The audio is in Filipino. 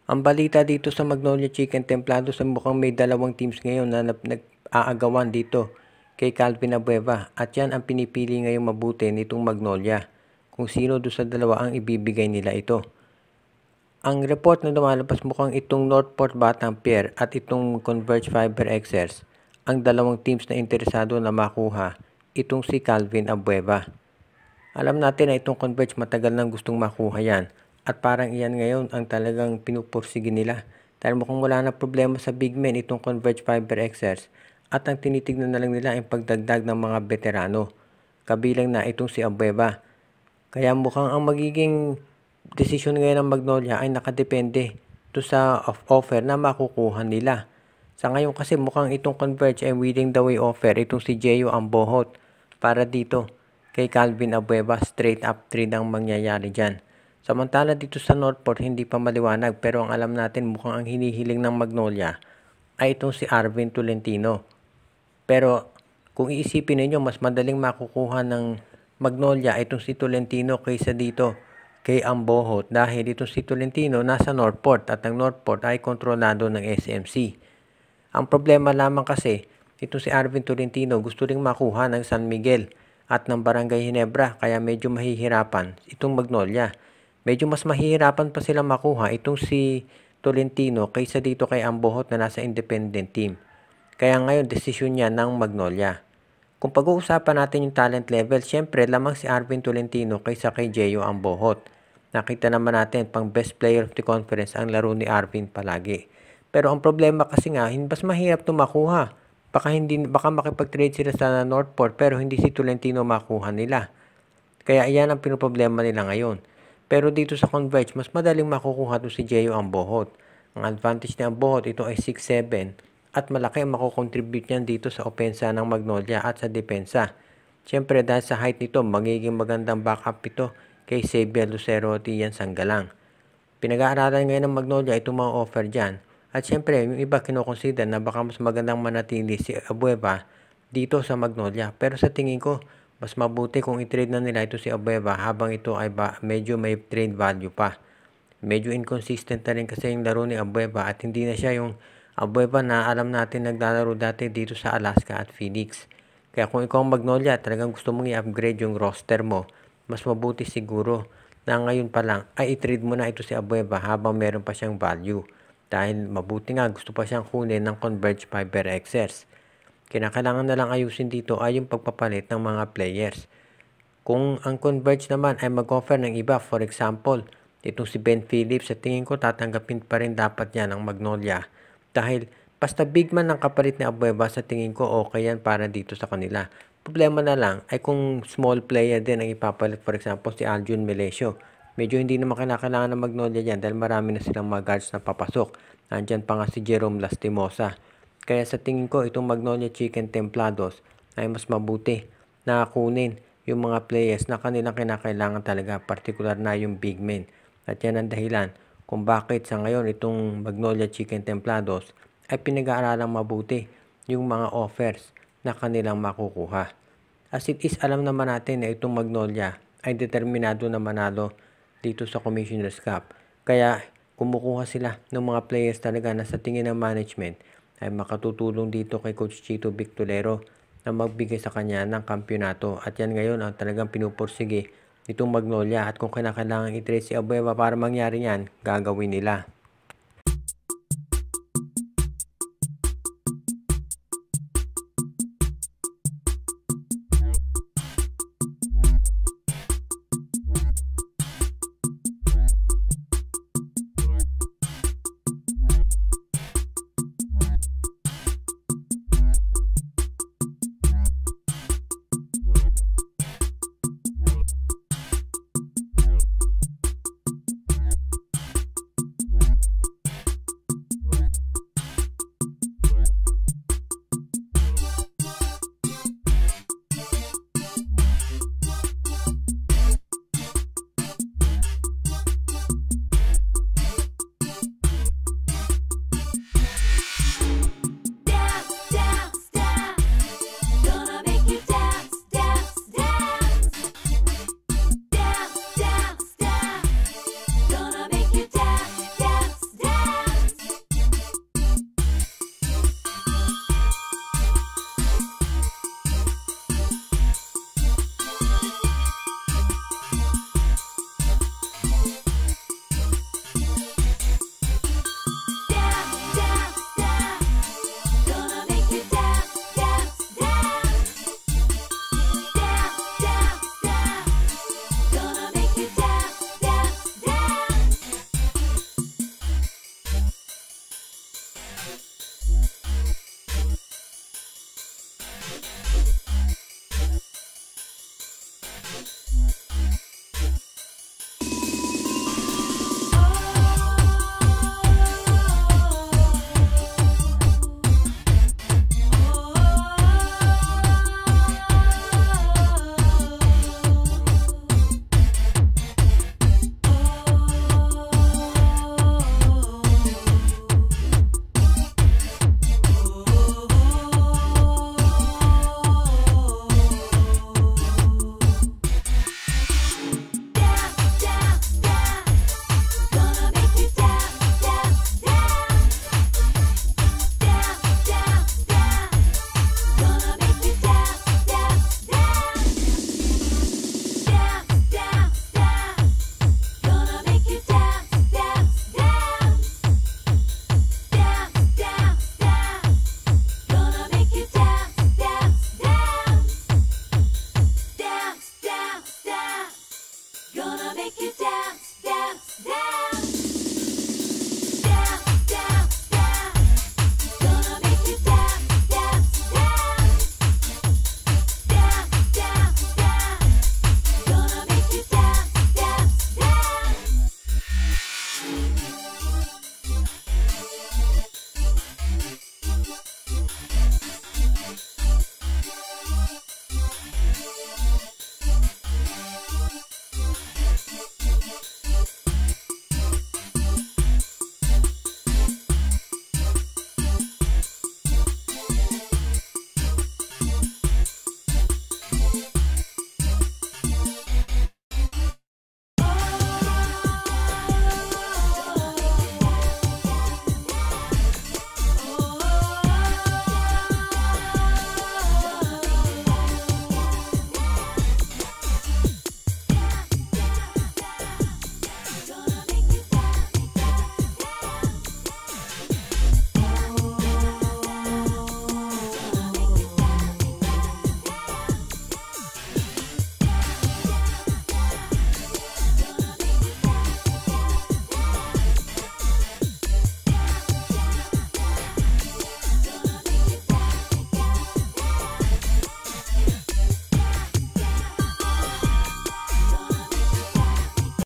Ang balita dito sa Magnolia Chicken Templado sa mukhang may dalawang teams ngayon na nag-aagawan dito kay Calvin Abueva at yan ang pinipili ngayong mabuti nitong Magnolia kung sino do sa dalawa ang ibibigay nila ito. Ang report na lumalabas mukhang itong Northport Batang Pier at itong Converge Fiber Xers ang dalawang teams na interesado na makuha itong si Calvin Abueva. Alam natin na itong Converge matagal nang gustong makuha yan. At parang iyan ngayon ang talagang pinupursige nila. Dahil mukhang wala na problema sa big men itong Converge Fiber Xers. At ang tinitignan na lang nila ay pagdagdag ng mga veterano. Kabilang na itong si Abueva. Kaya mukhang ang magiging desisyon ngayon ng Magnolia ay nakadepende to sa offer na makukuha nila. Sa ngayon kasi mukhang itong Converge ay willing daw i-offer itong si Jeyo Ambohot para dito kay Calvin Abueva. Straight up trade ang mangyayari dyan. Samantala dito sa Northport hindi pa maliwanag pero ang alam natin mukhang ang hinihiling ng Magnolia ay itong si Arvin Tolentino. Pero kung iisipin ninyo mas madaling makukuha ng Magnolia itong si Tolentino kaysa dito kay Ambohot dahil itong si Tolentino nasa Northport at ang Northport ay kontrolado ng SMC. Ang problema lamang kasi itong si Arvin Tolentino gusto ring makuha ng San Miguel at ng Barangay Ginebra kaya medyo mahihirapan itong Magnolia. Medyo mas mahihirapan pa sila makuha itong si Tolentino kaysa dito kay Ambohot na nasa independent team. Kaya ngayon desisyon niya ng Magnolia. Kung pag-uusapan natin yung talent level, syempre lamang si Arvin Tolentino kaysa kay Jeyo Ambohot. Nakita naman natin pang best player of the conference ang laro ni Arvin palagi. Pero ang problema kasi nga, mas mahirap ito makuha. Baka makipag-trade sila sa Northport pero hindi si Tolentino makuha nila. Kaya iyan ang pinoproblema nila ngayon. Pero dito sa Converge, mas madaling makukuha ito si Jeyo Ambohot. Ang advantage ni Ambohot, ito ay 6'7", at malaki ang makukontribute niyan dito sa opensa ng Magnolia at sa depensa. Siyempre dahil sa height nito, magiging magandang backup ito kay Xavier Lucero at Ian Sanggalang. Pinag-aaralan ngayon ng Magnolia itong mga offer dyan. At siyempre, yung iba kinoconsider na baka mas magandang manatili si Abueva dito sa Magnolia. Pero sa tingin ko, mas mabuti kung i-trade na nila ito si Abueva habang ito ay medyo may trade value pa. Medyo inconsistent na rin kasi yung laro ni Abueva at hindi na siya yung Abueva na alam natin naglalaro dati dito sa Alaska at Phoenix. Kaya kung ikaw ang Magnolia talagang gusto mong i-upgrade yung roster mo, mas mabuti siguro na ngayon pa lang ay i-trade mo na ito si Abueva habang meron pa siyang value. Dahil mabuti nga gusto pa siyang kunin ng Converge Fiber Xers. Kinakailangan na lang ayusin dito ay yung pagpapalit ng mga players. Kung ang Converge naman ay mag-offer ng iba, for example, itong si Ben Phillips, sa tingin ko tatanggapin pa rin dapat yan ang Magnolia. Dahil basta big man ang kapalit ni Abueva, sa tingin ko okay yan para dito sa kanila. Problema na lang ay kung small player din ang ipapalit, for example si Aljun Melesio. Medyo hindi naman kailangan ng Magnolia yan dahil marami na silang mga guards na papasok. Nandyan pa nga si Jerome Lastimosa. Kaya sa tingin ko itong Magnolia Chicken Templados ay mas mabuti na kunin yung mga players na kanilang kinakailangan talaga, particular na yung big men. At yan ang dahilan kung bakit sa ngayon itong Magnolia Chicken Templados ay pinag-aaralang mabuti yung mga offers na kanilang makukuha. As it is, alam naman natin na itong Magnolia ay determinado na manalo dito sa Commissioner's Cup. Kaya kumukuha sila ng mga players talaga na sa tingin ng management ay makatutulong dito kay Coach Chito Victorero na magbigay sa kanya ng kampyonato. At yan ngayon ang talagang pinupursige nitong Magnolia. At kung kinakailangan i-trade si Abueva para mangyari yan, gagawin nila.